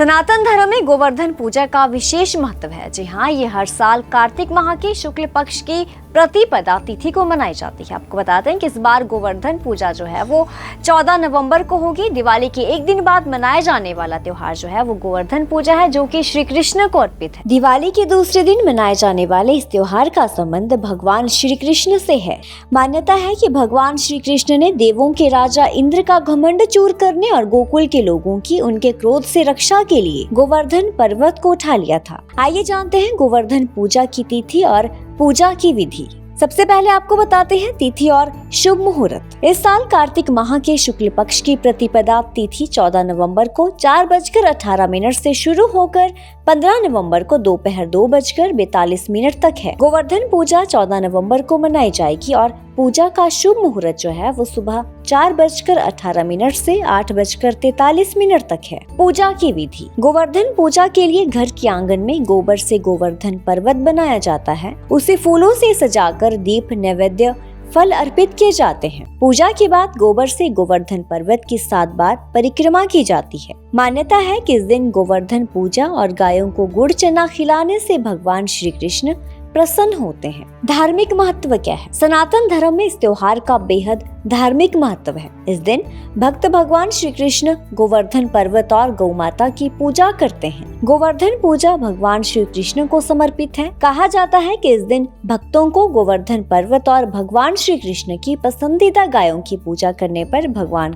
सनातन धर्म में गोवर्धन पूजा का विशेष महत्व है। जी हाँ, ये हर साल कार्तिक माह के शुक्ल पक्ष की प्रतिपदा तिथि को मनाई जाती है। आपको बताते हैं कि इस बार गोवर्धन पूजा जो है वो 14 नवंबर को होगी। दिवाली के एक दिन बाद मनाए जाने वाला त्योहार जो है वो गोवर्धन पूजा है, जो कि श्री कृष्ण को अर्पित है। दिवाली के दूसरे दिन मनाए जाने वाले इस त्योहार का संबंध भगवान श्री कृष्ण से है। मान्यता है कि भगवान श्री कृष्ण ने देवों के राजा इंद्र का घमंड चूर करने और गोकुल के लोगों की उनके क्रोध से रक्षा के लिए गोवर्धन पर्वत को उठा लिया था। आइए जानते हैं गोवर्धन पूजा की तिथि और पूजा की विधि। सबसे पहले आपको बताते हैं तिथि और शुभ मुहूर्त। इस साल कार्तिक माह के शुक्ल पक्ष की प्रतिपदा तिथि 14 नवंबर को 4:18 से शुरू होकर 15 नवंबर को दोपहर 2:42 तक है। गोवर्धन पूजा 14 नवंबर को मनाई जाएगी और पूजा का शुभ मुहूर्त जो है वो सुबह 4:18 से 8:43 तक है। पूजा की विधि। गोवर्धन पूजा के लिए घर के आंगन में गोबर से गोवर्धन पर्वत बनाया जाता है। उसे फूलों से सजाकर दीप, नैवेद्य, फल अर्पित किए जाते हैं। पूजा के बाद गोबर से गोवर्धन पर्वत की 7 बार परिक्रमा की जाती है। मान्यता है कि इस दिन गोवर्धन पूजा और गायों को गुड़ चना खिलाने से भगवान श्री कृष्ण प्रसन्न होते हैं। धार्मिक महत्व क्या है? सनातन धर्म में इस त्योहार का बेहद धार्मिक महत्व है। इस दिन भक्त भगवान श्री कृष्ण गोवर्धन पर्वत और गौ माता की पूजा करते हैं। गोवर्धन पूजा भगवान श्री कृष्ण को समर्पित है। कहा जाता है कि इस दिन भक्तों को गोवर्धन पर्वत और भगवान श्री कृष्ण की पसंदीदा गायों की पूजा करने पर भगवान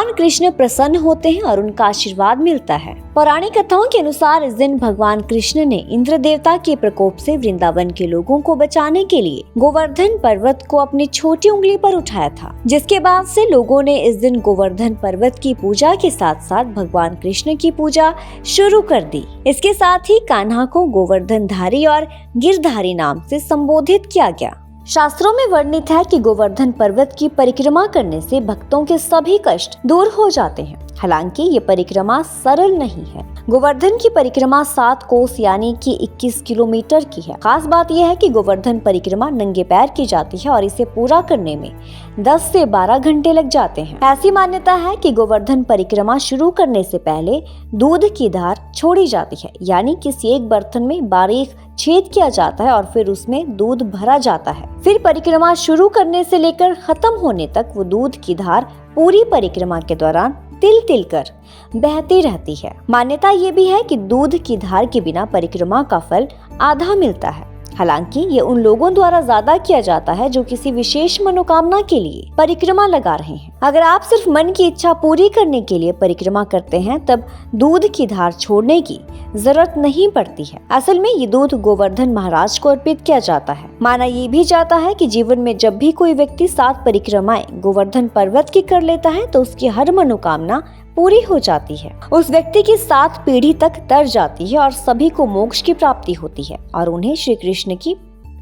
कृष्ण प्रसन्न होते हैं और उनका आशीर्वाद मिलता है। पौराणिक कथाओं के अनुसार इस दिन भगवान कृष्ण ने इंद्र देवता के प्रकोप से वृंदावन के लोगों को बचाने के लिए गोवर्धन पर्वत को अपनी छोटी उंगली पर उठाया था, जिसके बाद से लोगों ने इस दिन गोवर्धन पर्वत की पूजा के साथ साथ भगवान कृष्ण की पूजा शुरू कर दी। इसके साथ ही कान्हा को गोवर्धनधारी और गिरधारी नाम से संबोधित किया गया। शास्त्रों में वर्णित है कि गोवर्धन पर्वत की परिक्रमा करने से भक्तों के सभी कष्ट दूर हो जाते हैं। हालांकि ये परिक्रमा सरल नहीं है। गोवर्धन की परिक्रमा 7 कोस यानी कि 21 किलोमीटर की है। खास बात यह है कि गोवर्धन परिक्रमा नंगे पैर की जाती है और इसे पूरा करने में 10 से 12 घंटे लग जाते हैं। ऐसी मान्यता है कि गोवर्धन परिक्रमा शुरू करने से पहले दूध की धार छोड़ी जाती है, यानी किसी एक बर्तन में बारीक छेद किया जाता है और फिर उसमें दूध भरा जाता है। फिर परिक्रमा शुरू करने से लेकर खत्म होने तक वो दूध की धार पूरी परिक्रमा के दौरान तिल तिल कर बहती रहती है। मान्यता ये भी है कि दूध की धार के बिना परिक्रमा का फल आधा मिलता है। हालांकि ये उन लोगों द्वारा ज्यादा किया जाता है जो किसी विशेष मनोकामना के लिए परिक्रमा लगा रहे हैं। अगर आप सिर्फ मन की इच्छा पूरी करने के लिए परिक्रमा करते हैं तब दूध की धार छोड़ने की जरूरत नहीं पड़ती है। असल में ये दूध गोवर्धन महाराज को अर्पित किया जाता है। माना ये भी जाता है कि जीवन में जब भी कोई व्यक्ति 7 परिक्रमाएं गोवर्धन पर्वत की कर लेता है तो उसकी हर मनोकामना पूरी हो जाती है। उस व्यक्ति की 7 पीढ़ी तक तर जाती है और सभी को मोक्ष की प्राप्ति होती है और उन्हें श्री कृष्ण की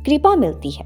कृपा मिलती है।